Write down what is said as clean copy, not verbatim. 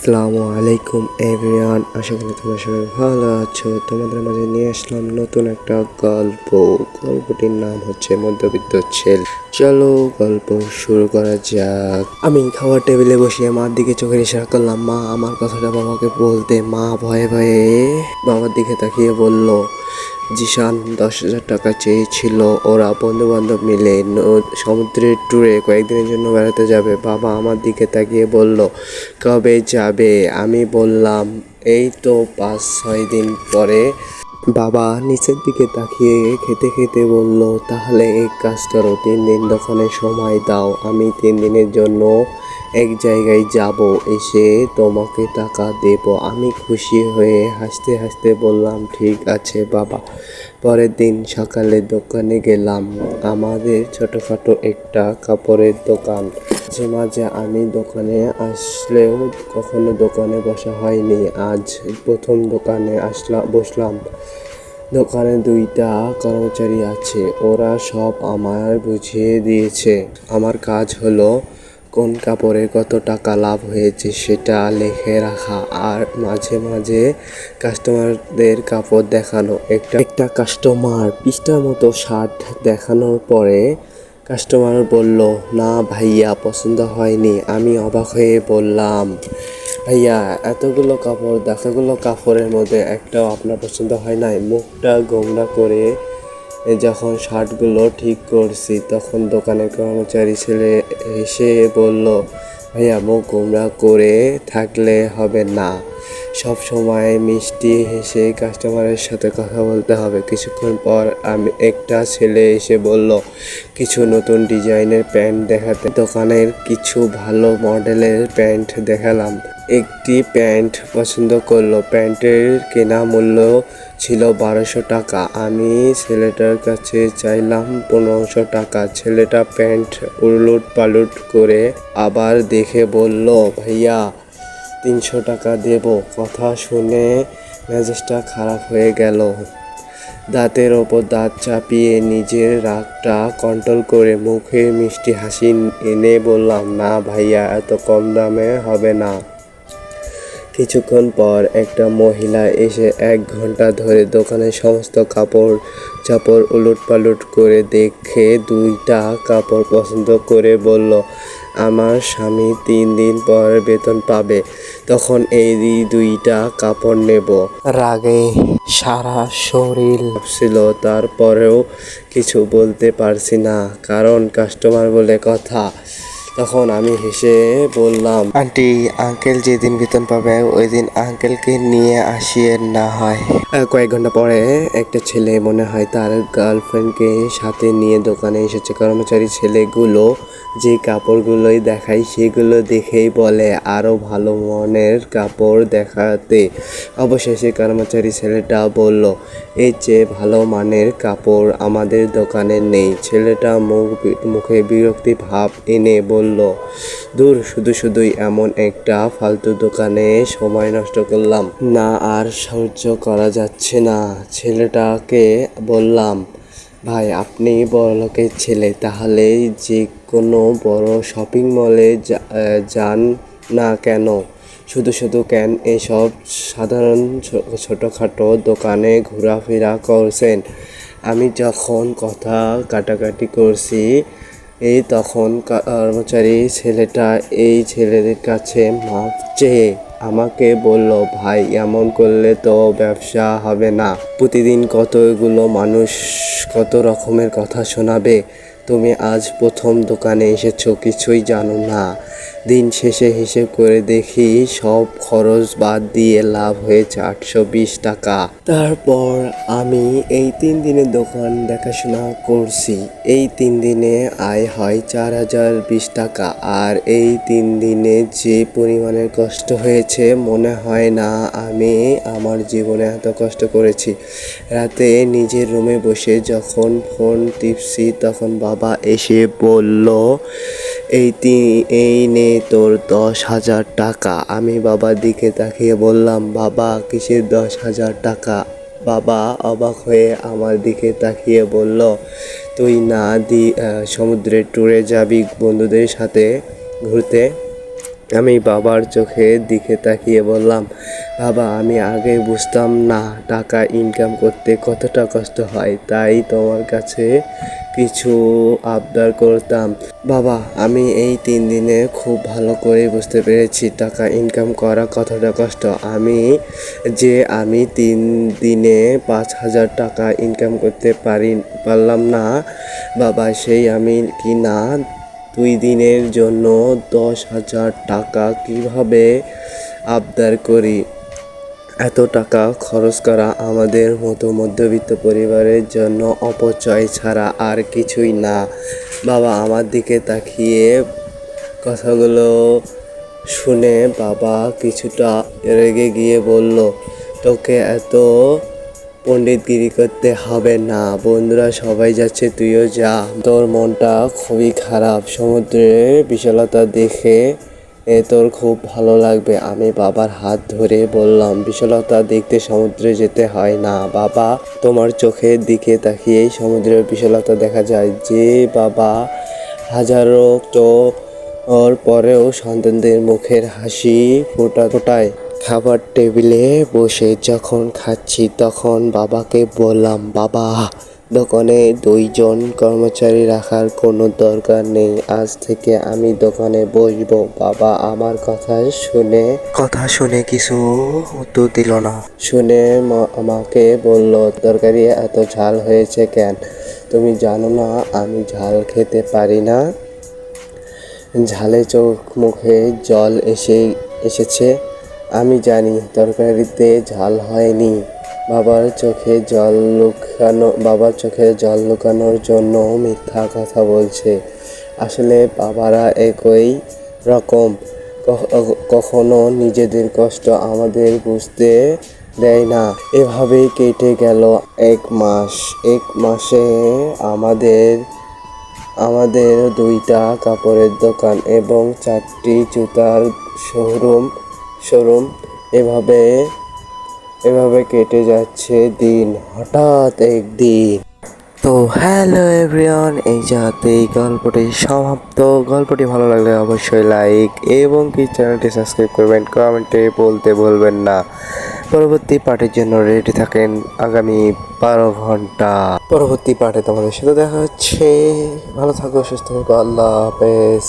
আসসালামু আলাইকুম এভরিওয়ান, আশা করি তোমরা সবাই ভালো আছো। তোমাদের মাঝে নিয়ে আসলাম নতুন একটা গল্পটির নাম হচ্ছে মধ্যবিত্ত ছেলে। চলো গল্প শুরু করা যাক। আমি খাওয়ার টেবিলে বসে মার দিকে চোখের ইশারা করলাম। মা আমার কথাটা বাবাকে বলতে। মা ভয়ে ভয়ে বাবার দিকে তাকিয়ে বলল, জিশান 10,000 টাকা চেয়েছিল। ওরা বন্ধু বান্ধব মিলে সমুদ্রের ট্যুরে কয়েকদিনের জন্য বেড়াতে যাবে। বাবা আমার দিকে তাকিয়ে বলল, কবে যাবে? আমি বললাম, এই তো 5-6 দিন পরে। বাবা নিচের দিকে তাকিয়ে খেতে খেতে বলল, তাহলে এক কাজ করো, 3 দিন দোকানে সময় দাও। আমি 3 দিনের জন্য এক জায়গায় যাব, এসে তোমাকে টাকা দেব। আমি খুশি হয়ে হাসতে হাসতে বললাম, ঠিক আছে বাবা। পরের দিন সকালে দোকানে গেলাম। আমাদের ছোটোখাটো একটা কাপড়ের দোকান। মাঝে মাঝে আমি দোকানে আসলেও কখনো দোকানে বসা হয়নি। আজ প্রথম দোকানে বসলাম। দোকানে 2টা কর্মচারী আছে, ওরা সব আমায় বুঝিয়ে দিয়েছে। আমার কাজ হলো কোন কাপড়ে কত টাকা লাভ হয়েছে সেটা লিখে রাখা, আর মাঝে মাঝে কাস্টমারদের কাপড় দেখানো। একটা কাস্টমার 20টার মতো শার্ট দেখানোর পরে কাস্টমার বলল, না ভাইয়া, পছন্দ হয়নি। আমি অবাক হয়ে বললাম, ভাইয়া এতগুলো কাপড়ের মধ্যে একটাও আপনার পছন্দ হয় নাই? মুখটা গোমড়া করে যখন শার্টগুলো ঠিক করছি তখন দোকানের কর্মচারী ছেলে এসে বলল, ভাইয়া মুখ গোমড়া করে থাকলে হবে না, সব সময় মিষ্টি হেসে কাস্টমারের সাথে কথা বলতে হবে। কিছুক্ষণ পর একটা ছেলে এসে বলল, কিছু নতুন ডিজাইনের প্যান্ট দেখাতে। দোকানের কিছু ভালো মডেলের প্যান্ট দেখালাম। একটি প্যান্ট পছন্দ করলো। প্যান্টের কেনা মূল্য ছিল 1200 টাকা। আমি ছেলেটার কাছে চাইলাম 1500 টাকা। ছেলেটা প্যান্ট উলট পালট করে আবার দেখে বলল, ভাইয়া 300 টাকা দেব। কথা শুনে মেজাজটা খারাপ হয়ে গেল। দাঁতের ওপর দাঁত চাপিয়ে নিজের রাগটা কন্ট্রোল করে মুখে মিষ্টি হাসি এনে বললাম, না ভাইয়া, এত কম দামে হবে না। কিছুক্ষণ পর একটা মহিলা এসে 1 ঘন্টা ধরে দোকানের সমস্ত কাপড় চাপড় উলট পালট করে দেখে 2টা কাপড় পছন্দ করে বলল, আমার স্বামী 3 দিন পর বেতন পাবে, তখন এই 2টা কাপড় নেব। রাগে সারা শরীর ছিল, তারপরেও কিছু বলতে পারছি না, কারণ কাস্টমার বলে কথা। তখন আমি হেসে বললাম, আন্টি আঙ্কেল যেদিন বেতন পাবে ওই দিন আঙ্কেলকে নিয়ে আসিয়েন না হয়। কয়েক ঘন্টা পরে একটা ছেলে মনে হয় তার গার্লফ্রেন্ডকে সাথে নিয়ে দোকানে এসেছে। কর্মচারী ছেলেগুলো যে কাপড়গুলোই দেখায় সেগুলো দেখেই বলে আরও ভালো মানের কাপড় দেখাতে। অবশেষে কর্মচারী ছেলেটা বলল, এর চেয়ে ভালো মানের কাপড় আমাদের দোকানে নেই। ছেলেটা মুখে বিরক্তি ভাব এনে বলল, দূর, শুধুই এমন একটা ফালতু দোকানে সময় নষ্ট করলাম না, আর সহ্য করা যাচ্ছে না। ছেলেটাকে বললাম, ভাই আপনি বড়লোকের ছেলে, তাহলে যে কোনো বড় শপিং মলে যান না কেন? শুধু কেন এসব সাধারণ ছোটোখাটো দোকানে ঘোরাফেরা করছেন? আমি যখন কথা কাটাকাটি করছি তখন কর্মচারী ছেলেটা এই ছেলেদের কাছে মাপ চেয়ে আমাকে বলল, ভাই এমন করলে তো ব্যবসা হবে না। প্রতিদিন কতগুলো মানুষ কত রকমের কথা শোনাবে। তুমি আজ প্রথম দোকানে এসেছো, কিছুই জানো না। দিন শেষে হিসেব করে দেখি সব খরচ বাদ দিয়ে লাভ হয়েছে 820 টাকা। তারপর আমি এই 3 দিনে দোকান দেখাশোনা করছি। এই 3 দিনে আয় হয় 4020 টাকা। আর এই 3 দিনে যে পরিমাণের কষ্ট হয়েছে মনে হয় না আমি আমার জীবনে এত কষ্ট করেছি। রাতে নিজের রুমে বসে যখন ফোন টিপছি তখন বাবা এসে বলল, এই নে তোর 10,000 টাকা। আমি বাবার দিকে তাকিয়ে বললাম, বাবা কিসের 10,000 টাকা? বাবা অবাক হয়ে আমার দিকে তাকিয়ে বলল, তুই না সমুদ্রের ট্যুরে যাবি বন্ধুদের সাথে ঘুরতে, আমি বাবার চোখের দিকে তাকিয়ে বললাম, বাবা আমি আগে বুঝতাম না টাকা ইনকাম করতে কতটা কষ্ট হয়, তাই তোমার কাছে কিছু আবদার করতাম। বাবা আমি এই 3 দিনে খুব ভালো করে বুঝতে পেরেছি টাকা ইনকাম করা কতটা কষ্ট। আমি 3 দিনে 5,000 টাকা ইনকাম করতে পারলাম না বাবা, সেই আমি কি না 2 দিনের জন্য 10,000 টাকা কিভাবে আবদার করি। এত টাকা খরচ করা আমাদের মতো মধ্যবিত্ত পরিবারের জন্য অপচয় ছাড়া আর কিছুই না। বাবা আমার দিকে তাকিয়ে কথাগুলো শুনে বাবা কিছুটা রেগে গিয়ে বলল, তোকে এত পণ্ডিতগিরি করতে হবে না, বন্ধুরা সবাই যাচ্ছে তুইও যা, তোর মনটা খুবই খারাপ, সমুদ্রের বিশালতা দেখে তোর খুব ভালো লাগবে। আমি বাবার হাত ধরে বললাম, বিশালতা দেখতে সমুদ্রে যেতে হয় না বাবা, তোমার চোখের দিকে তাকিয়েই সমুদ্রের বিশালতা দেখা যায়। যে বাবা হাজারো ওর পরেও সন্তানদের মুখের হাসি ফোটায়। খাবার টেবিলে বসে যখন খাচ্ছি তখন বাবাকে বললাম, বাবা দোকানে 2 জন কর্মচারী রাখার কোনো দরকার নেই, আজ থেকে আমি দোকানে বসবো। বাবা আমার কথা শুনে কিছু উত্তর দিল না। শুনে আমাকে বলল, তরকারি এত ঝাল হয়েছে কেন? তুমি জানো না আমি ঝাল খেতে পারি না? ঝালে চোখ মুখে জল এসেছে। আমি জানি তরকারিতে ঝাল হয়নি। বাবার চোখে জল লুকানোর জন্য মিথ্যা কথা বলছে। আসলে বাবারা একই রকম, কখনো নিজেদের কষ্ট আমাদের বুঝতে দেয় না। এভাবেই কেটে গেল 1 মাস। 1 মাসে আমাদের 2টা কাপড়ের দোকান এবং 4টি জুতার শোরুম। এভাবে কেটে যাচ্ছে দিন। হঠাৎ একদিন, তো হ্যালো এভরিওয়ান, এই যাতেই গল্পটি সমাপ্ত। গল্পটি ভালো লাগলে অবশ্যই লাইক এবং কি চ্যানেলটি সাবস্ক্রাইব করবেন, কমেন্টে বলতে ভুলবেন না। পরবর্তী পার্টের জন্য রেডি থাকেন আগামী 12 ঘন্টা। পরবর্তী পার্টে তোমাদের সাথে দেখা হচ্ছে। ভালো থাকো, সুস্থ থাকো, আল্লাহ হাফেজ।